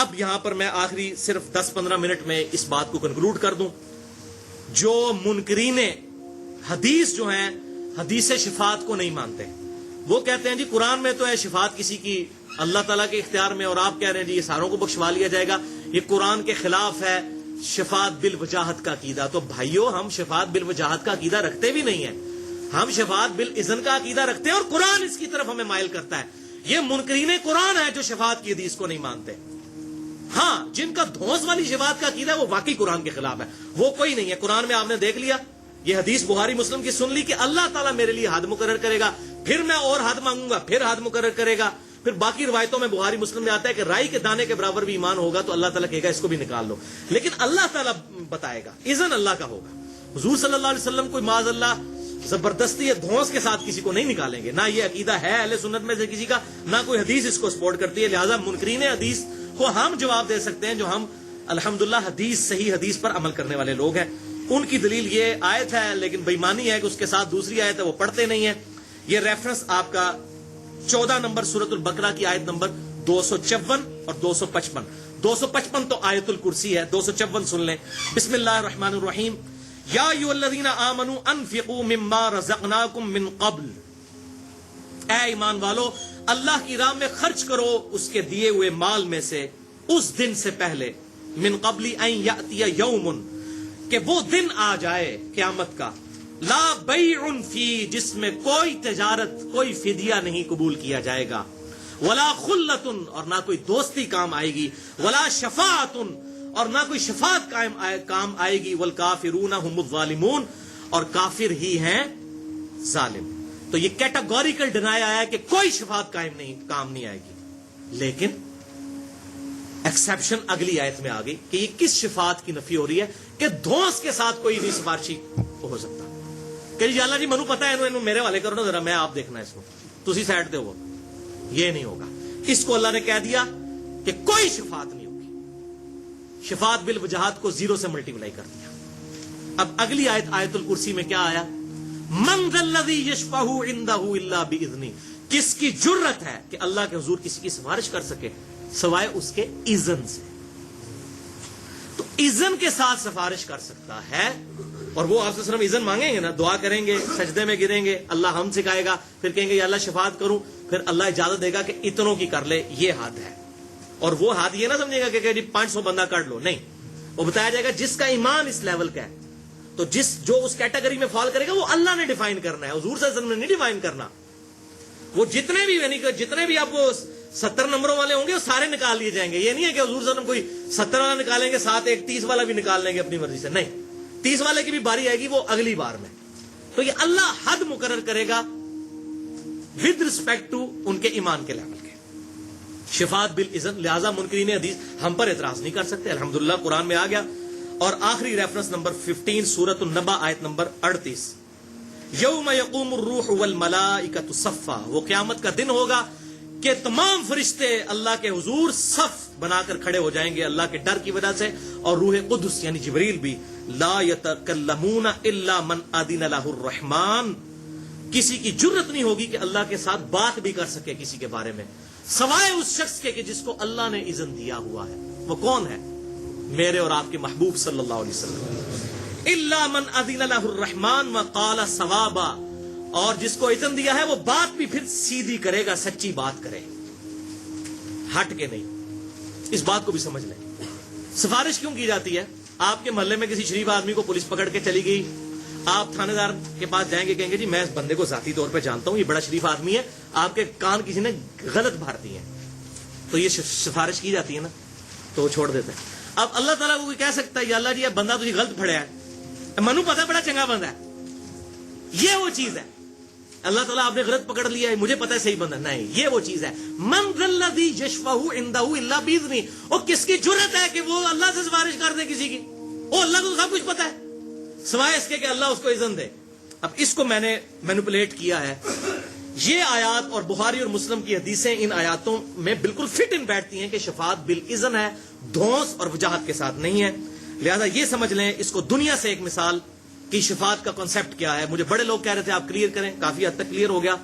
اب یہاں پر میں آخری صرف 10-15 منٹ میں اس بات کو کنکلوڈ کر دوں. جو منکرین حدیث جو ہیں حدیث شفاعت کو نہیں مانتے، وہ کہتے ہیں جی قرآن میں تو ہے شفاعت کسی کی اللہ تعالیٰ کے اختیار میں، اور آپ کہہ رہے ہیں جی یہ ساروں کو بخشوا لیا جائے گا، یہ قرآن کے خلاف ہے شفاعت بالوجاہت کا عقیدہ. تو بھائیو، ہم شفاعت بالوجاہت کا عقیدہ رکھتے بھی نہیں ہیں، ہم شفاعت بالاذن کا عقیدہ رکھتے ہیں، اور قرآن اس کی طرف ہمیں مائل کرتا ہے. یہ منکرین قرآن ہے جو شفاعت کی حدیث کو نہیں مانتے. ہاں، جن کا دھونس والی شفاعت کا عقیدہ ہے وہ واقعی قرآن کے خلاف ہے، وہ کوئی نہیں ہے. قرآن میں آپ نے دیکھ لیا، یہ حدیث بخاری مسلم کی سن لی کہ اللہ تعالیٰ میرے لیے حد مقرر کرے گا، پھر میں اور حد مانگوں گا، پھر حد مقرر کرے گا. پھر باقی روایتوں میں بخاری مسلم میں آتا ہے کہ رائی کے دانے کے برابر بھی ایمان ہوگا تو اللہ تعالیٰ کہے گا اس کو بھی نکال لو، لیکن اللہ تعالیٰ بتائے گا، اذن اللہ کا ہوگا. حضور صلی اللہ علیہ وسلم کوئی معاذ اللہ زبردستی یا دھونس کے ساتھ کسی کو نہیں نکالیں گے، نہ یہ عقیدہ ہے اہل سنت میں سے کسی کا، نہ کوئی حدیث اس کو سپورٹ کرتی ہے. لہٰذا منکرین حدیث کو ہم جواب دے سکتے ہیں جو ہم الحمدللہ صحیح حدیث پر عمل کرنے والے لوگ ہیں. ان کی دلیل یہ آیت ہے، لیکن بےمانی ہے کہ اس کے ساتھ دوسری آیت ہے وہ پڑھتے نہیں ہیں. یہ ریفرنس آپ کا 14 نمبر سورۃ البقرہ کی آیت نمبر 254 اور 255. 255 تو آیت الکرسی ہے، 254 سن لیں. بسم اللہ الرحمن الرحیم. یا ایھا الذین آمنوا انفقوا مما رزقناکم من قبل. اے ایمان والو، اللہ کی راہ میں خرچ کرو اس کے دیے ہوئے مال میں سے، اس دن سے پہلے، من قبل ان یأتی یوم، کہ وہ دن آ جائے قیامت کا، لا بیع فی، جس میں کوئی تجارت، کوئی فدیہ نہیں قبول کیا جائے گا، ولا خلۃ، اور نہ کوئی دوستی کام آئے گی، ولا شفاعت، اور نہ کوئی شفاعت کام آئے گی، والکافرون هم الظالمون، اور کافر ہی ہیں ظالم. تو یہ کیٹاگوریکل ڈینائی آیا ہے کہ کوئی شفاعت کام نہیں آئے گی. لیکن ایکسیپشن اگلی آیت میں آ گئی کہ یہ کس شفاعت کی نفی ہو رہی ہے کہ دھونس کے ساتھ کوئی نہیں سفارشی ہو سکتا. کہ جی اللہ جی منو پتا ہے انہوں میرے والے کرو نا ذرا، میں آپ دیکھنا اس کو، تسی سائڈ دے ہو، یہ نہیں ہوگا. اس کو اللہ نے کہہ دیا کہ کوئی شفاعت نہیں ہوگی. شفاعت بالوجاہت کو 0 سے ملٹیپلائی کر دیا. اب اگلی آیت آیت الکرسی میں کیا آیا؟ من ذا الذی یشفع عندہ الا باذنہ. کس کی جرت ہے کہ اللہ کے حضور کسی کی سفارش کر سکے سوائے اس کے اذن سے. تو اذن کے ساتھ سفارش کر سکتا ہے، اور وہ آپ سے صرف اذن مانگیں گے نا، دعا کریں گے، سجدے میں گریں گے، اللہ ہم سکھائے گا، پھر کہیں گے یا اللہ شفاعت کروں، پھر اللہ اجازت دے گا کہ اتنوں کی کر لے، یہ حد ہے. اور وہ حد یہ نہ سمجھے گا کہ جی 500 بندہ کر لو، نہیں، وہ بتایا جائے گا جس کا ایمان اس لیول کا ہے. تو جو اس کیٹیگری میں فال کرے گا وہ اللہ نے ڈیفائن کرنا ہے، حضور صلی اللہ علیہ وسلم نے نہیں ڈیفائن کرنا. وہ جتنے بھی یعنی کہ جتنے بھی آپ وہ 70 نمبروں والے ہوں گے وہ سارے نکال لیے جائیں گے. یہ نہیں ہے کہ حضور صلی اللہ علیہ وسلم کوئی 70 والا نکالیں گے، ساتھ ایک 30 والا بھی نکال لیں گے اپنی مرضی سے، نہیں، 30 والے کی بھی باری آئے گی وہ اگلی بار میں. تو یہ اللہ حد مقرر کرے گا ود رسپیکٹ ٹو ان کے ایمان کے لیول کے. شفاعت بالاذن، لہذا منکرین حدیث ہم پر اعتراض نہیں کر سکتے. الحمدللہ قرآن میں آ گیا. اور آخری ریفرنس نمبر 15 سورۃ النبا آیت نمبر 38. یوم یقوم الروح والملائکۃ صفا. وہ قیامت کا دن ہوگا کہ تمام فرشتے اللہ کے حضور صف بنا کر کھڑے ہو جائیں گے اللہ کے ڈر کی وجہ سے، اور روح قدس یعنی جبریل بھی. لا یتکلمون الا من اذن لہ الرحمن. کسی کی جرت نہیں ہوگی کہ اللہ کے ساتھ بات بھی کر سکے کسی کے بارے میں، سوائے اس شخص کے کہ جس کو اللہ نے اذن دیا ہوا ہے. وہ کون ہے؟ میرے اور آپ کے محبوب صلی اللہ علیہ وسلم. الا من اذن لہ الرحمن وقال صوابا. اور جس کو اذن دیا ہے وہ بات بھی پھر سیدھی کرے گا، سچی بات کرے، ہٹ کے نہیں. اس بات کو بھی سمجھ لیں. سفارش کیوں کی جاتی ہے؟ آپ کے محلے میں کسی شریف آدمی کو پولیس پکڑ کے چلی گئی، آپ تھانے دار کے پاس جائیں گے، کہیں گے جی میں اس بندے کو ذاتی طور پہ جانتا ہوں، یہ بڑا شریف آدمی ہے، آپ کے کان کسی نے غلط بھر دی ہیں، تو یہ سفارش کی جاتی ہے نا، تو وہ چھوڑ دیتے ہیں. اب اللہ تعالیٰ کو کہہ سکتا ہے یا اللہ جی یہ بندہ تجھے غلط پھڑیا ہے، منو پتا بڑا چنگا بندہ ہے، یہ وہ چیز ہے. اللہ تعالیٰ آپ نے غلط پکڑ لیا ہے، مجھے پتا ہے صحیح بندہ نہیں، یہ وہ چیز ہے. من ذا الذی یشفع عندہ الا باذنہ. اور کس کی جرت ہے کہ وہ اللہ سے سفارش کر دے کسی کی؟ وہ اللہ کو سب کچھ پتا ہے، سوائے اس کے کہ اللہ اس کو اذن دے. اب اس کو میں نے مینیپولیٹ کیا ہے. یہ آیات اور بخاری اور مسلم کی حدیثیں ان آیاتوں میں بالکل فٹ ان بیٹھتی ہیں کہ شفاعت بالاذن ہے، دھونس اور وجاہت کے ساتھ نہیں ہے. لہذا یہ سمجھ لیں اس کو دنیا سے ایک مثال کہ شفاعت کا کنسیپٹ کیا ہے. مجھے بڑے لوگ کہہ رہے تھے آپ کلیئر کریں، کافی حد تک کلیئر ہو گیا.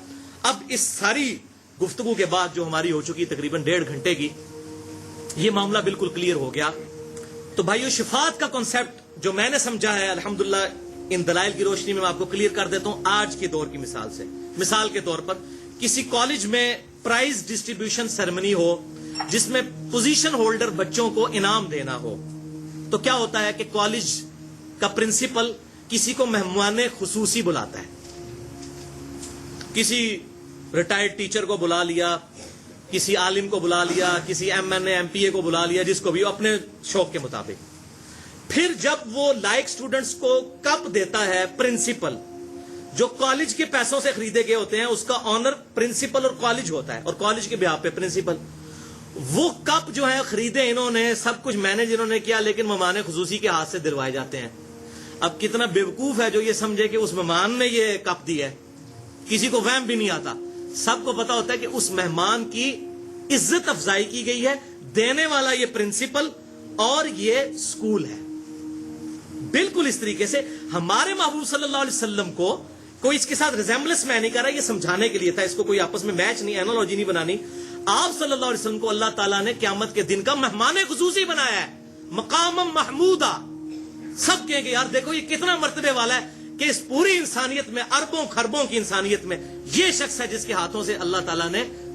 اب اس ساری گفتگو کے بعد جو ہماری ہو چکی تقریباً 1.5 گھنٹے کی، یہ معاملہ بالکل کلیئر ہو گیا. تو بھائیو شفاعت کا کانسیپٹ جو میں نے سمجھا ہے الحمدللہ ان دلائل کی روشنی میں آپ کو کلیئر کر دیتا ہوں. آج کے دور کی مثال سے, مثال کے طور پر کسی کالج میں پرائز ڈسٹریبیوشن سیرمنی ہو جس میں پوزیشن ہولڈر بچوں کو انعام دینا ہو, تو کیا ہوتا ہے کہ کالج کا پرنسپل کسی کو مہمان خصوصی بلاتا ہے. کسی ریٹائرڈ ٹیچر کو بلا لیا, کسی عالم کو بلا لیا, کسی M N A M P A کو بلا لیا, جس کو بھی اپنے شوق کے مطابق. پھر جب وہ لائق سٹوڈنٹس کو کپ دیتا ہے پرنسپل, جو کالج کے پیسوں سے خریدے گئے ہوتے ہیں, اس کا آنر پرنسپل اور کالج ہوتا ہے, اور کالج کے بیہاف پہ پرنسپل. وہ کپ جو ہے خریدے انہوں نے, سب کچھ مینج انہوں نے کیا, لیکن مہمان خصوصی کے ہاتھ سے دلوائے جاتے ہیں. اب کتنا بیوقوف ہے جو یہ سمجھے کہ اس مہمان نے یہ کپ دیا ہے. کسی کو وہم بھی نہیں آتا, سب کو پتا ہوتا ہے کہ اس مہمان کی عزت افزائی کی گئی ہے, دینے والا یہ پرنسپل اور یہ اسکول ہے. بالکل اس طریقے سے ہمارے محبوب صلی اللہ علیہ وسلم کو کوئی اس کے ساتھ ریزیمبلنس میں نہیں کر رہا, یہ سمجھانے کے لیے تھا, اس کو کوئی آپس میں میچ نہیں, اینالوجی نہیں بنانی. آپ صلی اللہ علیہ وسلم کو اللہ تعالیٰ نے قیامت کے دن کا مہمان خصوصی بنایا ہے, مقام محمودہ. سب کہیں گے یار دیکھو یہ کتنا مرتبے والا ہے کہ اس پوری انسانیت میں, اربوں خربوں کی انسانیت میں یہ شخص ہے جس کے ہاتھوں سے اللہ تعالیٰ نے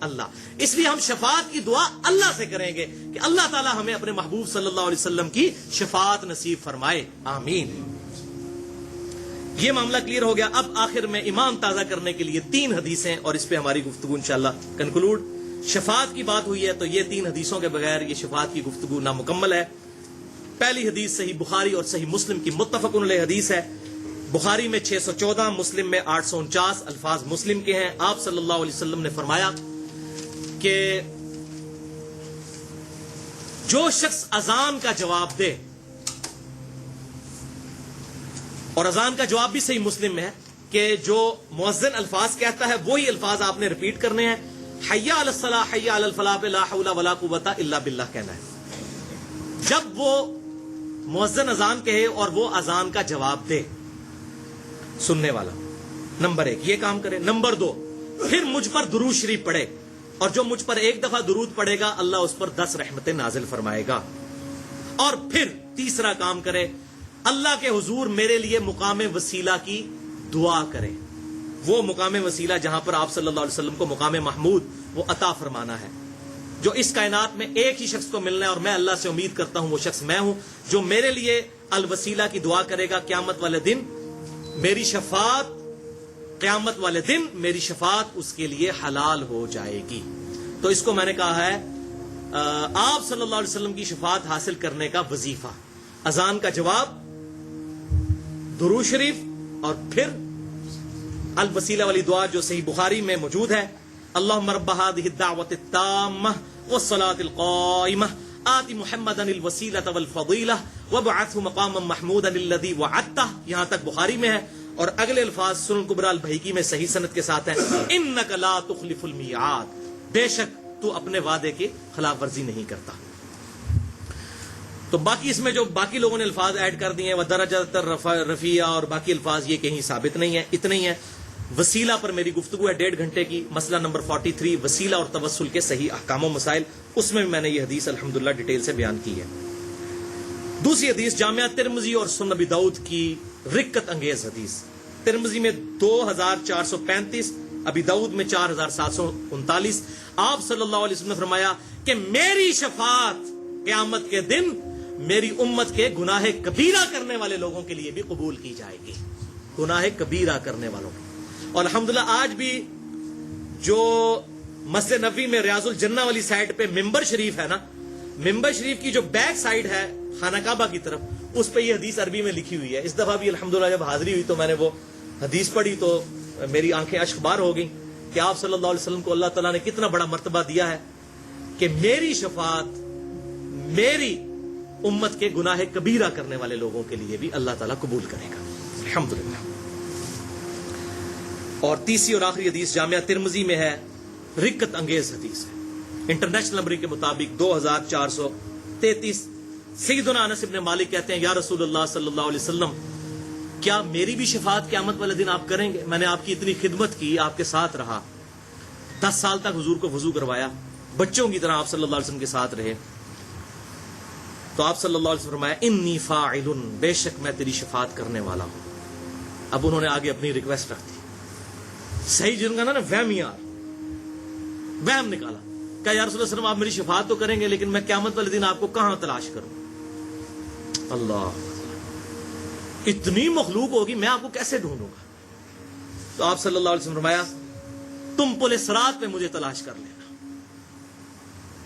اللہ. اس لیے ہم شفاعت کی دعا اللہ سے کریں گے کہ اللہ تعالیٰ ہمیں اپنے محبوب صلی اللہ علیہ وسلم کی شفاعت نصیب فرمائے, آمین. یہ معاملہ کلیئر ہو گیا. اب آخر میں ایمان تازہ کرنے کے لیے 3 حدیثیں, اور اس پہ ہماری گفتگو انشاءاللہ کنکلوڈ. شفاعت کی بات ہوئی ہے تو یہ 3 حدیثوں کے بغیر یہ شفاعت کی گفتگو نامکمل ہے. پہلی حدیث صحیح بخاری اور صحیح مسلم کی متفق علیہ حدیث ہے. بخاری میں 614, مسلم میں 849 الفاظ مسلم کے ہیں. آپ صلی اللہ علیہ وسلم نے فرمایا کہ جو شخص اذان کا جواب دے, اور اذان کا جواب بھی صحیح مسلم میں ہے کہ جو مؤذن الفاظ کہتا ہے وہی الفاظ آپ نے ریپیٹ کرنے ہیں. حی علی الصلاۃ حی علی الفلاح لا حول ولا قوت الا باللہ کہنا ہے. جب وہ مؤذن اذان کہے اور وہ اذان کا جواب دے, سننے والا نمبر 1 یہ کام کرے. نمبر 2 پھر مجھ پر درود شریف پڑھے, اور جو مجھ پر 1 دفعہ درود پڑھے گا اللہ اس پر 10 رحمتیں نازل فرمائے گا. اور پھر تیسرا کام کرے, اللہ کے حضور میرے لیے مقام وسیلہ کی دعا کرے. وہ مقام وسیلہ جہاں پر آپ صلی اللہ علیہ وسلم کو مقام محمود وہ عطا فرمانا ہے, جو اس کائنات میں ایک ہی شخص کو ملنا ہے, اور میں اللہ سے امید کرتا ہوں وہ شخص میں ہوں. جو میرے لیے الوسیلہ کی دعا کرے گا, قیامت والے دن میری شفاعت, قیامت والے دن میری شفاعت اس کے لیے حلال ہو جائے گی. تو اس کو میں نے کہا ہے آپ صلی اللہ علیہ وسلم کی شفاعت حاصل کرنے کا وظیفہ, اذان کا جواب, درود شریف, اور پھر الوسیلہ والی دعا جو صحیح بخاری میں موجود ہے. اللہم رب هذه الدعوة التامة والصلاة القائمة آت محمدا الوسیلة والفضیلة وابعثه مقاما محمودا الذی وعدته. یہاں تک بخاری میں ہے, اور اگلے الفاظ سنن کبری البیہقی میں صحیح سند کے ساتھ ہیں. انک لا تخلف المیعاد, بے شک تو اپنے وعدے کی خلاف ورزی نہیں کرتا. تو باقی اس میں جو باقی لوگوں نے الفاظ ایڈ کر دیے ہیں, ودرجۃ رفیع اور باقی الفاظ, یہ کہیں ثابت نہیں ہے. اتنا ہی ہے. وسیلہ پر میری گفتگو ہے 1.5 گھنٹے کی. مسئلہ نمبر 43 وسیلہ اور توسل کے صحیح احکام و مسائل, اس میں بھی میں نے یہ حدیث الحمدللہ ڈیٹیل سے بیان کی ہے. دوسری حدیث جامعہ ترمذی اور سنن ابی داؤد کی رکت انگیز حدیث. ترمذی میں 2435, ابی داؤد میں 4739. آپ صلی اللہ علیہ وسلم نے فرمایا کہ میری شفاعت قیامت کے دن میری امت کے گناہ کبیرہ کرنے والے لوگوں کے لیے بھی قبول کی جائے گی. گناہ کبیرہ کرنے والوں. اور الحمدللہ آج بھی جو مسجد نبوی میں ریاض الجنہ والی سائڈ پہ ممبر شریف ہے نا, ممبر شریف کی جو بیک سائڈ ہے خانہ کعبہ کی طرف, اس پہ یہ حدیث عربی میں لکھی ہوئی ہے. اس دفعہ بھی الحمدللہ جب حاضری ہوئی تو میں نے وہ حدیث پڑھی تو میری آنکھیں اشک بار ہو گئیں کہ آپ صلی اللہ علیہ وسلم کو اللہ تعالیٰ نے کتنا بڑا مرتبہ دیا ہے کہ میری شفاعت میری امت کے گناہ کبیرہ کرنے والے لوگوں کے لیے بھی اللہ تعالیٰ قبول کرے گا. الحمدللہ. اور تیسری اور آخری حدیث جامعہ ترمذی میں ہے, رکت انگیز حدیث ہے. انٹرنیشنل نمبر کے مطابق 2433. سیدنا انس بن مالک کہتے ہیں یا رسول اللہ صلی اللہ علیہ وسلم, کیا میری بھی شفاعت قیامت والے دن آپ کریں گے؟ میں نے آپ کی اتنی خدمت کی, آپ کے ساتھ رہا, 10 سال تک حضور کو وضو کروایا، بچوں کی طرح آپ صلی اللہ علیہ وسلم کے ساتھ رہے. تو آپ صلی اللہ علیہ وسلم فرمایا انی فاعل، بے شک میں تیری شفاعت کرنے والا ہوں. اب انہوں نے آگے اپنی ریکویسٹ رکھ دی. صحیح جن کا نا وہمیار وہم نکالا کہ یا رسول اللہ صلی اللہ علیہ وسلم آپ میری شفاعت تو کریں گے، لیکن میں قیامت والے دن آپ کو کہاں تلاش کروں؟ اللہ، اتنی مخلوق ہوگی، میں آپ کو کیسے ڈھونڈوں گا؟ تو آپ صلی اللہ علیہ وسلم فرمایا تم پل صراط پہ مجھے تلاش کر لینا،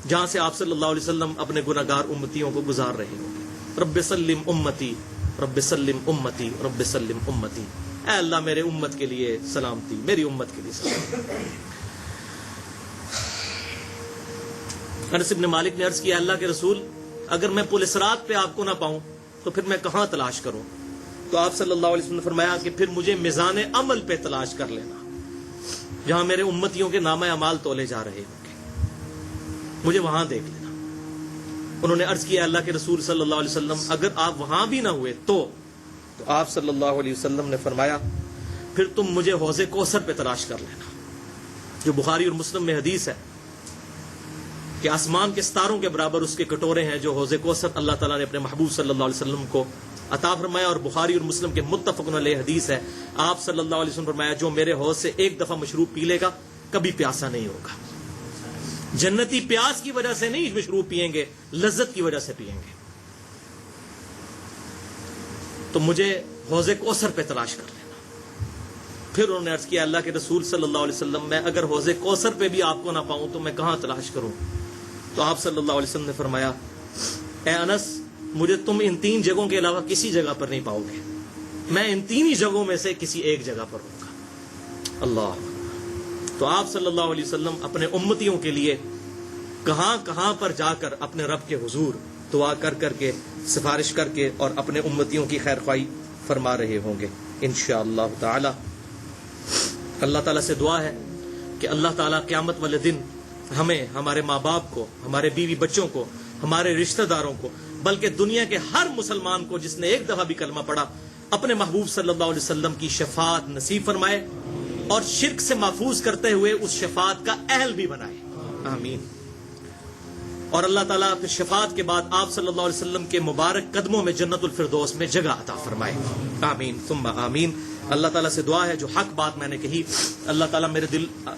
جہاں سے آپ صلی اللہ علیہ وسلم اپنے گناہگار امتیوں کو گزار رہے ہوں گے. رب سلم امتی، رب سلم امتی، رب سلم امتی. اے اللہ میرے امت کے لیے سلامتی، میری امت کے لیے سلامتی. انس بن مالک نے عرض کیا اللہ کے رسول، اگر میں پل صراط پہ آپ کو نہ پاؤں تو پھر میں کہاں تلاش کروں؟ تو آپ صلی اللہ علیہ وسلم نے فرمایا کہ پھر مجھے میزان عمل پہ تلاش کر لینا، جہاں میرے امتیوں کے نامہ اعمال تولے جا رہے ہوں گے، مجھے وہاں دیکھ لینا. انہوں نے عرض کیا اللہ کے رسول صلی اللہ علیہ وسلم، اگر آپ وہاں بھی نہ ہوئے تو آپ صلی اللہ علیہ وسلم نے فرمایا پھر تم مجھے حوض کوثر پہ تلاش کر لینا، جو بخاری اور مسلم میں حدیث ہے کہ آسمان کے ستاروں کے برابر اس کے کٹورے ہیں، جو حوض کوثر اللہ تعالیٰ نے اپنے محبوب صلی اللہ علیہ وسلم کو عطا فرمایا. اور بخاری اور مسلم کے متفق علیہ حدیث ہے، آپ صلی اللہ علیہ وسلم فرمایا جو میرے حوض سے ایک دفعہ مشروب پی لے گا کبھی پیاسا نہیں ہوگا. جنتی پیاس کی وجہ سے نہیں مشروب پیئیں گے، لذت کی وجہ سے پیئیں گے. تو مجھے حوض کوثر پہ تلاش کر لینا. پھر انہوں نے عرض کیا اللہ کے رسول صلی اللہ علیہ وسلم، میں اگر حوض کوثر پہ بھی آپ کو نہ پاؤں تو میں کہاں تلاش کروں؟ تو آپ صلی اللہ علیہ وسلم نے فرمایا اے انس، مجھے تم ان 3 جگہوں کے علاوہ کسی جگہ پر نہیں پاؤ گے، میں ان 3 ہی جگہوں میں سے کسی ایک جگہ پر ہوں گا. اللہ. تو آپ صلی اللہ علیہ وسلم اپنے امتیوں کے لیے کہاں کہاں پر جا کر اپنے رب کے حضور دعا کر کر کے، سفارش کر کے اور اپنے امتیوں کی خیر خواہی فرما رہے ہوں گے انشاءاللہ تعالی. اللہ تعالیٰ سے دعا ہے کہ اللہ تعالیٰ قیامت والے دن ہمیں، ہمارے ماں باپ کو، ہمارے بیوی بچوں کو، ہمارے رشتہ داروں کو، بلکہ دنیا کے ہر مسلمان کو جس نے ایک دفعہ بھی کلمہ پڑھا، اپنے محبوب صلی اللہ علیہ وسلم کی شفاعت نصیب فرمائے اور شرک سے محفوظ کرتے ہوئے اس شفاعت کا اہل بھی بنائے. آمین. اور اللہ تعالیٰ پھر شفاعت کے بعد آپ صلی اللہ علیہ وسلم کے مبارک قدموں میں جنت الفردوس میں جگہ عطا فرمائے. آمین ثم آمین. اللہ تعالیٰ سے دعا ہے جو حق بات میں نے کہی اللہ تعالیٰ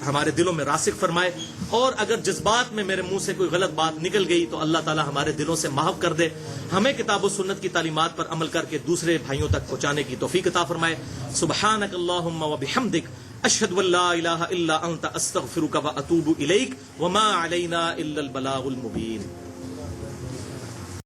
ہمارے دلوں میں راسخ فرمائے، اور اگر جذبات میں میرے منہ سے کوئی غلط بات نکل گئی تو اللہ تعالیٰ ہمارے دلوں سے معاف کر دے. ہمیں کتاب و سنت کی تعلیمات پر عمل کر کے دوسرے بھائیوں تک پہنچانے کی توفیق عطا فرمائے. سبحانک اللہم و بحمدک، اشہد ان لا الہ الا انت، استغفرک و اتوب الیک، وما علینا الا البلاغ المبین.